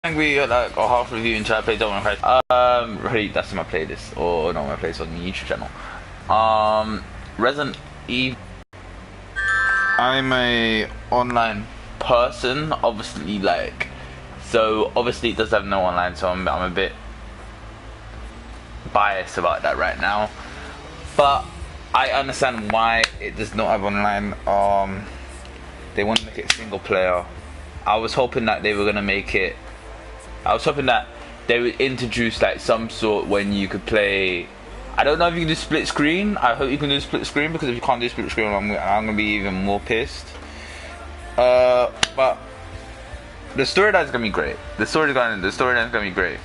Angry like a half review and try to play Devil May Cry. Really, that's in my playlist or not my playlist on the YouTube channel. Resident Evil. I'm a online person, obviously, so obviously it does have no online, so I'm a bit biased about that right now. But I understand why it does not have online. They want to make it single player. I was hoping that they were gonna make it. I was hoping that they would introduce like some sort when you could play. I don't know if you can do split screen. I hope you can do split screen, because if you can't do split screen, I'm gonna be even more pissed. But the storyline is gonna be great. The storyline is gonna be great.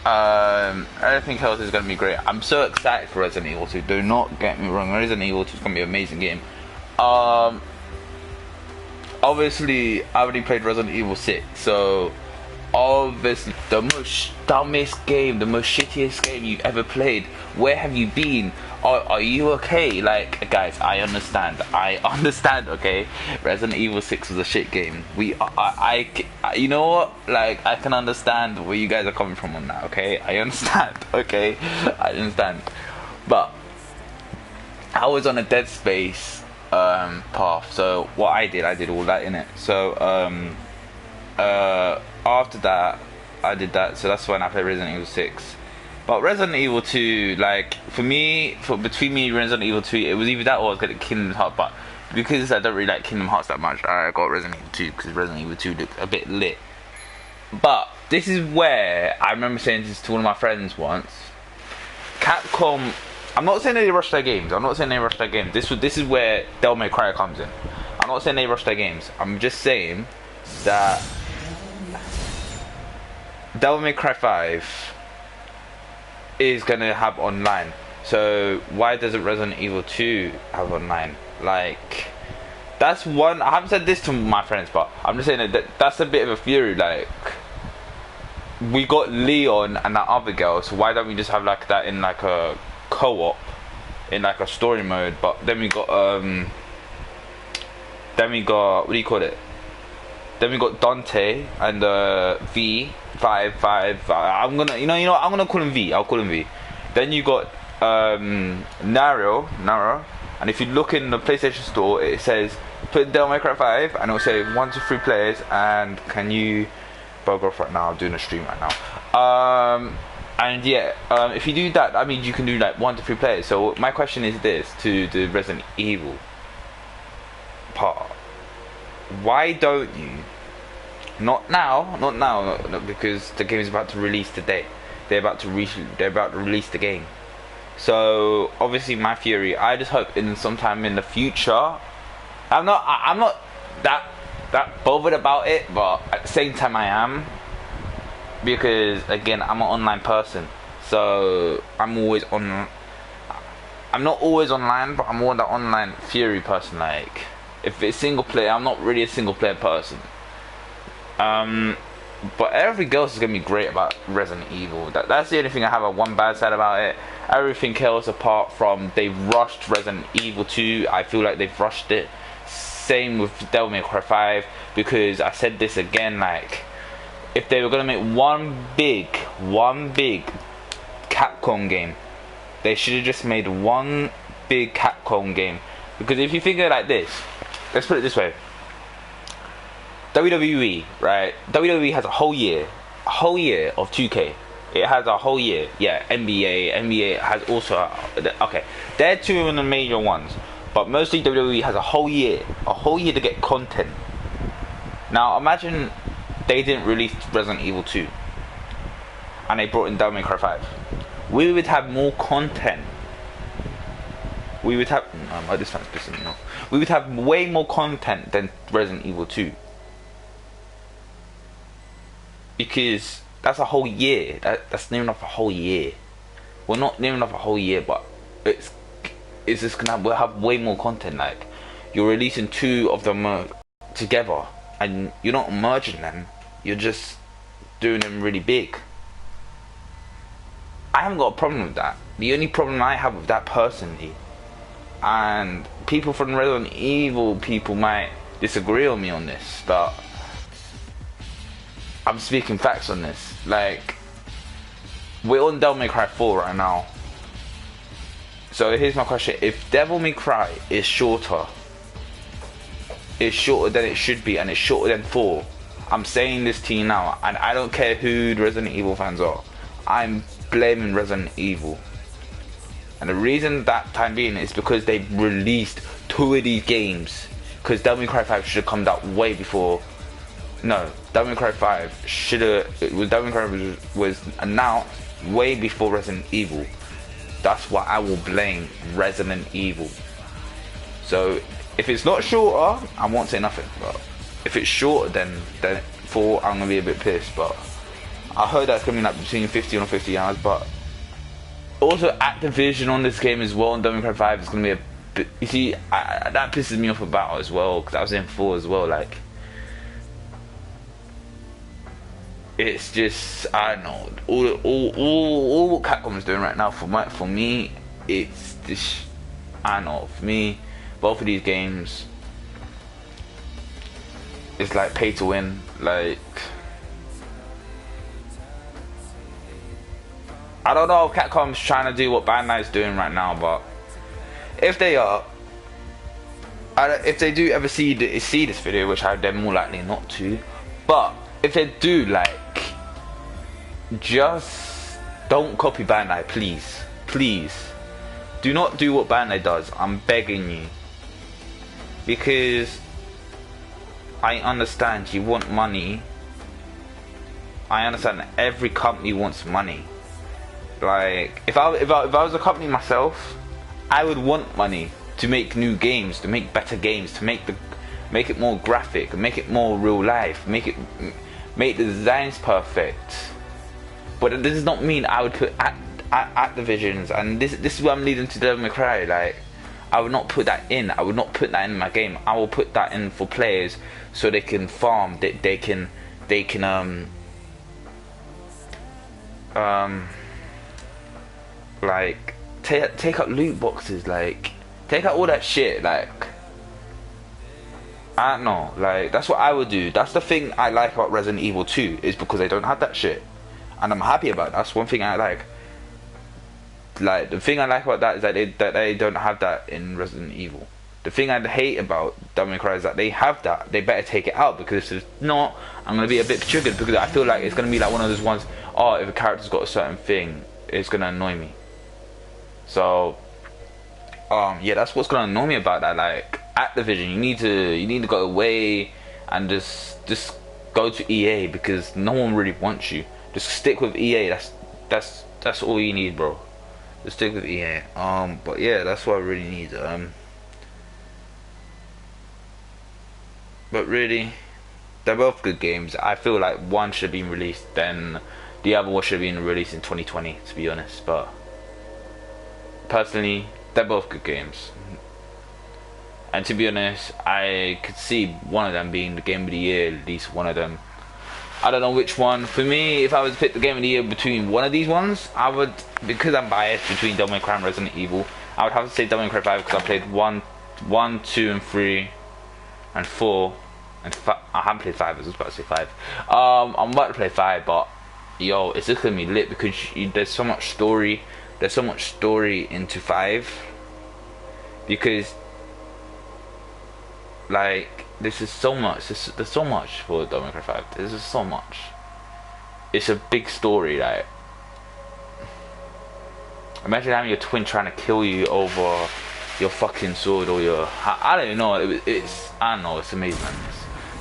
Everything else is gonna be great. I'm so excited for Resident Evil 2. Do not get me wrong. Resident Evil 2 is gonna be an amazing game. Obviously, I already played Resident Evil 6, so. Obviously, the most dumbest game, the most shittiest game you've ever played. Where have you been? Are you okay? Like, guys, I understand, okay? Resident Evil 6 was a shit game. You know what? Like, I can understand where you guys are coming from on that, okay? I understand, okay? I understand. But, I was on a Dead Space path, so what I did all that in it. So, after that, I did that, so that's when I played Resident Evil 6. But Resident Evil 2, like, between me and Resident Evil 2, it was either that or I was getting Kingdom Hearts, but because I don't really like Kingdom Hearts that much, I got Resident Evil 2, because Resident Evil 2 looked a bit lit. But, this is where, I remember saying this to one of my friends once, Capcom, I'm not saying they rush their games, This is where Devil May Cry comes in. I'm not saying they rush their games, I'm just saying that Devil May Cry 5 is gonna have online. So why doesn't Resident Evil 2 have online? Like, that's one. I haven't said this to my friends, but I'm just saying that's a bit of a fury. Like, we got Leon and that other girl, so why don't we just have like that in like a co-op, in like a story mode? But then we got what do you call it? Then we got Dante and V5. I'm gonna call him V. I'll call him V. Then you got Naro, and if you look in the PlayStation Store, it says put Devil May Cry 5, and it'll say 1 to 3 players. And can you bug off right now? I'm doing a stream right now. And yeah, if you do that, I mean you can do like 1 to 3 players. So my question is this to the Resident Evil part. Why don't you? Not now, because the game is about to release today. They're about to release the game. So obviously, my theory. I just hope in sometime in the future. I'm not that bothered about it, but at the same time, I am, because again, I'm an online person. So I'm always on. I'm not always online, but I'm more that online theory person. Like, if it's single player, I'm not really a single player person. But everything else is gonna be great about Resident Evil. That's the only thing I have one bad side about it. Everything else, apart from they've rushed Resident Evil 2, I feel like they've rushed it. Same with Devil May Cry 5, because I said this again, like, if they were gonna make one big Capcom game, they should have just made one big Capcom game. Because if you think of it like this, let's put it this way. WWE, right? WWE has a whole year of 2K. It has a whole year. Yeah, NBA has also, okay, they're two of the major ones, but mostly WWE has a whole year to get content. Now imagine they didn't release Resident Evil 2 and they brought in Devil May Cry 5. We would have more content. We would have this sounds pissing me off. We would have way more content than Resident Evil 2. Because that's a whole year. That's near enough a whole year. Well, not near enough a whole year, but it's just we'll have way more content. Like, you're releasing two of them together, and you're not merging them. You're just doing them really big. I haven't got a problem with that. The only problem I have with that personally, and people from Resident Evil people might disagree with me on this, but I'm speaking facts on this. Like, we're on Devil May Cry 4 right now. So here's my question: if Devil May Cry is shorter than it should be, and it's shorter than 4, I'm saying this to you now, and I don't care who the Resident Evil fans are, I'm blaming Resident Evil. And the reason that time being is because they released 2 of these games. Because Devil May Cry 5 should have come out way before. No, Devil May Cry 5 should have. Devil May Cry was announced way before Resident Evil. That's why I will blame Resident Evil. So if it's not shorter, I won't say nothing. But if it's shorter, then 4, I'm gonna be a bit pissed. But I heard that's gonna be like between 50 and 50 hours. But also Activision on this game as well. And Devil May Cry 5 is gonna be a bit. You see, that pisses me off about as well, because I was in 4 as well. Like, it's just, I don't know, all what Capcom's doing right now for me, it's just, I don't know, for me, both of these games, it's like pay to win. Like, I don't know if Capcom's trying to do what Bandai's doing right now, but if they are, if they do ever see this video, which they're more likely not to, but if they do, like, just don't copy Bandai, please. Please. Do not do what Bandai does. I'm begging you. Because I understand you want money. I understand that every company wants money. Like, if I was a company myself, I would want money to make new games, to make better games, to make it more graphic, make it more real life, make the designs perfect. But this does not mean I would put Activisions, and this is where I'm leading to Devil May Cry. Like, I would not put that in. I would not put that in my game. I will put that in for players so they can farm. They can like take out loot boxes, like take out all that shit. Like, I don't know. Like, that's what I would do. That's the thing I like about Resident Evil 2, is because they don't have that shit. And I'm happy about it. That's one thing I like. Like, the thing I like about that is that they don't have that in Resident Evil. The thing I hate about Devil May Cry is that they have that. They better take it out, because if not, I'm gonna be a bit triggered, because I feel like it's gonna be like one of those ones. Oh, if a character's got a certain thing, it's gonna annoy me. So, yeah, that's what's gonna annoy me about that. Like, Activision, you need to go away and just go to EA, because no one really wants you. Just stick with EA. That's all you need, bro. Just stick with EA. But yeah, that's what I really need. But really, they're both good games. I feel like one should have been released, then the other one should have been released in 2020, to be honest. But personally, they're both good games. And to be honest, I could see one of them being the game of the year, at least one of them. I don't know which one. For me, if I was to pick the game of the year between one of these ones, I would, because I'm biased between Devil May Cry and Resident Evil, I would have to say Devil May Cry 5, because I played 1, 2, and 3, and 4, and 5. I haven't played 5. I was about to say 5. I'm about to play 5, but yo, it's just gonna be lit, because there's so much story. There's so much story into 5, because, like, this is so much. There's so much for Devil May Cry 5. This is so much. It's a big story. Like, imagine having your twin trying to kill you over your fucking sword, or your, I don't even know. I don't know. It's amazing.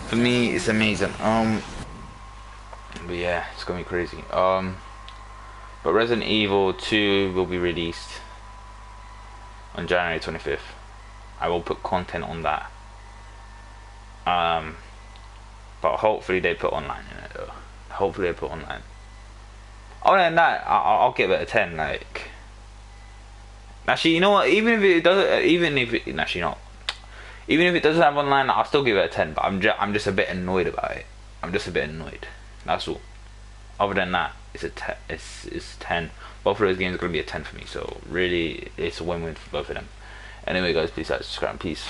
For me, it's amazing. But yeah, it's gonna be crazy. But Resident Evil 2 will be released on January 25th. I will put content on that. But hopefully they put online in it though. Hopefully they put online. Other than that, I'll give it a 10. Like, actually, you know what? Even if it doesn't have online, I'll still give it a 10. But I'm just a bit annoyed about it. I'm just a bit annoyed. That's all. Other than that, it's a 10. It's 10. Both of those games are gonna be a 10 for me. So really, it's a win-win for both of them. Anyway, guys, please like, subscribe, peace.